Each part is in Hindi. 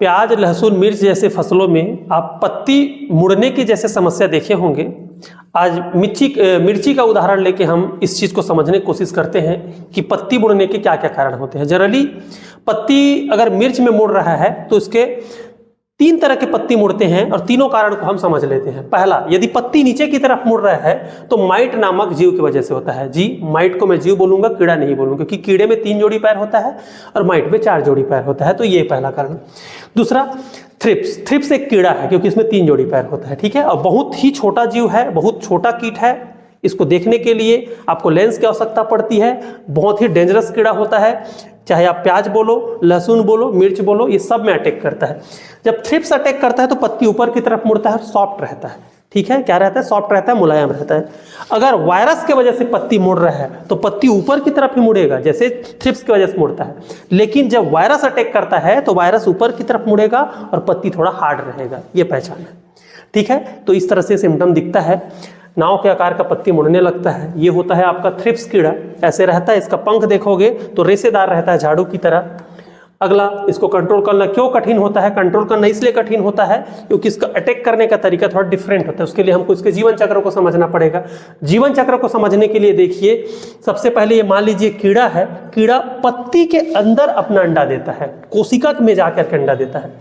प्याज, लहसुन, मिर्च जैसे फसलों में आप पत्ती मुड़ने की जैसे समस्या देखे होंगे। आज मिर्ची का उदाहरण लेके हम इस चीज़ को समझने की कोशिश करते हैं कि पत्ती मुड़ने के क्या क्या कारण होते हैं। जनरली पत्ती अगर मिर्च में मुड़ रहा है तो इसके 3 तरह के पत्ती मुड़ते हैं और तीनों कारण को हम समझ लेते हैं। पहला, यदि पत्ती नीचे की तरफ मुड़ रहा है तो माइट नामक जीव की वजह से होता है। जी, माइट को मैं जीव बोलूंगा, कीड़ा नहीं बोलूंगा, क्योंकि कीड़े में 3 जोड़ी पैर होता है और माइट में 4 जोड़ी पैर होता है, तो ये पहला कारण। दूसरा, थ्रिप्स एक कीड़ा है क्योंकि इसमें 3 जोड़ी पैर होता है, ठीक है, और बहुत ही छोटा जीव है, बहुत छोटा कीट है। इसको देखने के लिए आपको लेंस की आवश्यकता पड़ती है। बहुत ही डेंजरस कीड़ा होता है, चाहे आप प्याज बोलो, लहसुन बोलो, मिर्च बोलो, ये सब में अटैक करता है। जब थ्रिप्स अटैक करता है तो पत्ती ऊपर की तरफ मुड़ता है, सॉफ्ट रहता है, ठीक है, क्या रहता है, सॉफ्ट रहता है, मुलायम रहता है। अगर वायरस की वजह से पत्ती मुड़ रहा है तो पत्ती ऊपर की तरफ ही मुड़ेगा, जैसे थ्रिप्स की वजह से मुड़ता है। लेकिन जब वायरस अटैक करता है तो वायरस ऊपर की तरफ मुड़ेगा और पत्ती थोड़ा हार्ड रहेगा, ये पहचान है, ठीक है। तो इस तरह से सिम्टम दिखता है। नाव के आकार का पत्ती मुड़ने लगता है, ये होता है आपका थ्रिप्स कीड़ा। ऐसे रहता है, इसका पंख देखोगे तो रेशेदार रहता है, झाड़ू की तरह। अगला, इसको कंट्रोल करना क्यों कठिन होता है? कंट्रोल करना इसलिए कठिन होता है क्योंकि इसका अटैक करने का तरीका थोड़ा डिफरेंट होता है। उसके लिए हमको इसके जीवन चक्र को समझना पड़ेगा। जीवन चक्र को समझने के लिए देखिए, सबसे पहले ये मान लीजिए कीड़ा है, कीड़ा पत्ती के अंदर अपना अंडा देता है, कोशिका में जाकर के अंडा देता है।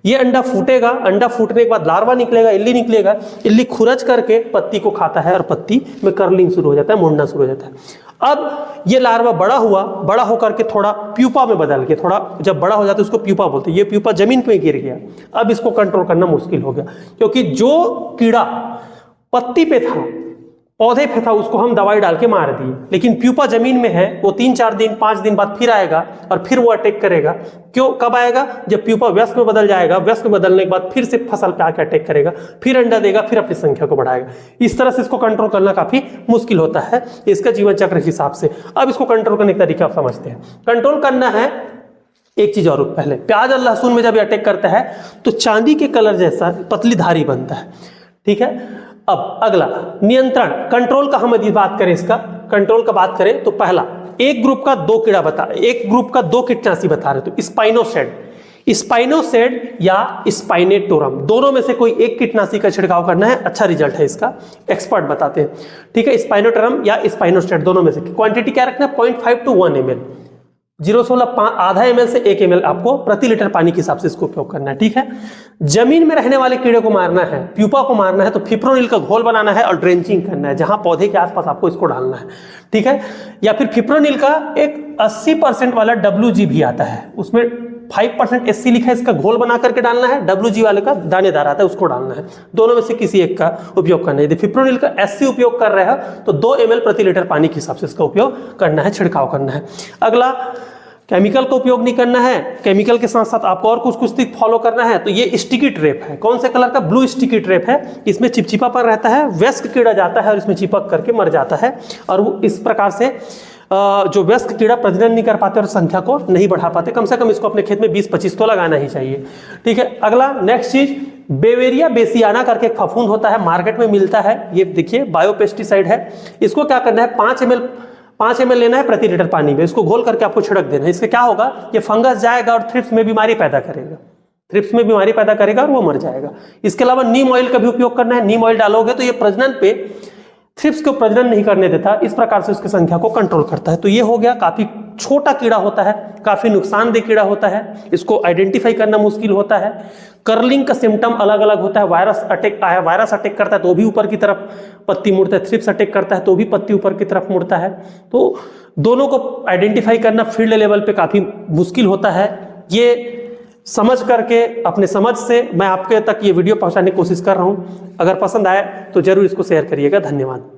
ये अंडा फूटेगा, अंडा फूटने के बाद लार्वा निकलेगा, इल्ली निकलेगा, इल्ली खुरच करके पत्ती को खाता है और पत्ती में कर्लिंग शुरू हो जाता है, मुड़ना शुरू हो जाता है। अब ये लार्वा बड़ा हुआ, बड़ा होकर के थोड़ा प्यूपा में बदल के, थोड़ा जब बड़ा हो जाता है उसको प्यूपा बोलते हैं। ये प्यूपा जमीन पे गिर गया, अब इसको कंट्रोल करना मुश्किल हो गया, क्योंकि जो कीड़ा पत्ती पे था, पौधे पे था, उसको हम दवाई डाल के मार दिए। लेकिन प्यूपा जमीन में है, वो 3-4 दिन 5 दिन बाद फिर आएगा और फिर वो अटैक करेगा। क्यों, कब आएगा? जब प्यूपा वयस्क में बदल जाएगा, वयस्क में बदलने के बाद फिर से फसल पे आके अटैक करेगा, फिर अंडा देगा, फिर अपनी संख्या को बढ़ाएगा। इस तरह से इसको कंट्रोल करना काफी मुश्किल होता है इसका जीवन चक्र के हिसाब से। अब इसको कंट्रोल करने का तरीका आप समझते हैं। कंट्रोल करना है, एक चीज और, पहले प्याज और लहसुन में जब अटैक करता है तो चांदी के कलर जैसा पतली धारी बनता है, ठीक है। अब अगला, नियंत्रण, कंट्रोल का हम यदि बात करें, इसका कंट्रोल का बात करें तो पहला, एक ग्रुप का 2 कीड़ा एक ग्रुप का 2 कीटनाशी बता रहे, तो स्पाइनोसेड या स्पाइनेटोरम, दोनों में से कोई एक कीटनाशी का छिड़काव करना है, अच्छा रिजल्ट है इसका, एक्सपर्ट बताते हैं, ठीक है। स्पाइनोटोरम या स्पाइनोसेड, दोनों में से क्वांटिटी क्या रखना है? 0.5 to 1 ml, 0.5 आधा ml से 1 ml आपको प्रति लीटर पानी के हिसाब से इसको उपयोग करना है, ठीक है। जमीन में रहने वाले कीड़े को मारना है, प्यूपा को मारना है, तो फिप्रोनिल का घोल बनाना है और ड्रेंचिंग करना है, जहां पौधे के आसपास आपको इसको डालना है, ठीक है। या फिर फिप्रोनिल का एक 80% वाला WG भी आता है, उसमें 5% SC लिखा है, इसका घोल बना करके डालना है। WG वाले का दानेदार आता है, उसको डालना है। दोनों में से किसी एक का उपयोग करना है। यदि फिप्रोनिल का SC उपयोग कर रहे हो तो 2 ml प्रति लीटर पानी के हिसाब से इसका उपयोग करना है, छिड़काव करना है। अगला, केमिकल का उपयोग नहीं करना है, केमिकल के साथ साथ आपको और कुछ फॉलो करना है। तो ये स्टिकी ट्रैप है, कौन से कलर का? ब्लू स्टिकी ट्रैप है। इसमें चिपचिपापन रहता है, वयस्क कीड़ा जाता है और इसमें चिपक करके मर जाता है, और वो इस प्रकार से जो वयस्क कीड़ा प्रजनन नहीं कर पाते और संख्या को नहीं बढ़ा पाते। कम से कम इसको अपने खेत में 20-25 तो लगाना ही चाहिए, ठीक है। अगला, नेक्स्ट चीज, बेवेरिया बेसियाना करके एक फफूंद होता है, मार्केट में मिलता है, ये देखिए बायोपेस्टिसाइड है। इसको क्या करना है? 5 ml लेना है प्रति लीटर पानी में, इसको घोल करके आपको छिड़क देना है। इससे क्या होगा? ये फंगस जाएगा और थ्रिप्स में बीमारी पैदा करेगा, और वो मर जाएगा। इसके अलावा नीम ऑयल का भी उपयोग करना है। नीम ऑयल डालोगे तो ये प्रजनन पे, थ्रिप्स को प्रजनन नहीं करने देता, इस प्रकार से उसकी संख्या को कंट्रोल करता है। तो ये हो गया, काफी छोटा कीड़ा होता है, काफी नुकसानदेह कीड़ा होता है, इसको आइडेंटिफाई करना मुश्किल होता है। कर्लिंग का सिम्टम अलग अलग होता है। वायरस अटैक करता है तो भी ऊपर की तरफ पत्ती मुड़ता है, थ्रिप्स अटैक करता है तो भी पत्ती ऊपर की तरफ मुड़ता है। तो दोनों को आइडेंटिफाई करना फील्ड लेवल पे काफी मुश्किल होता है। ये समझ करके, अपने समझ से मैं आपके तक ये वीडियो पहुंचाने की कोशिश कर रहा हूं। अगर पसंद आए तो जरूर इसको शेयर करिएगा। धन्यवाद।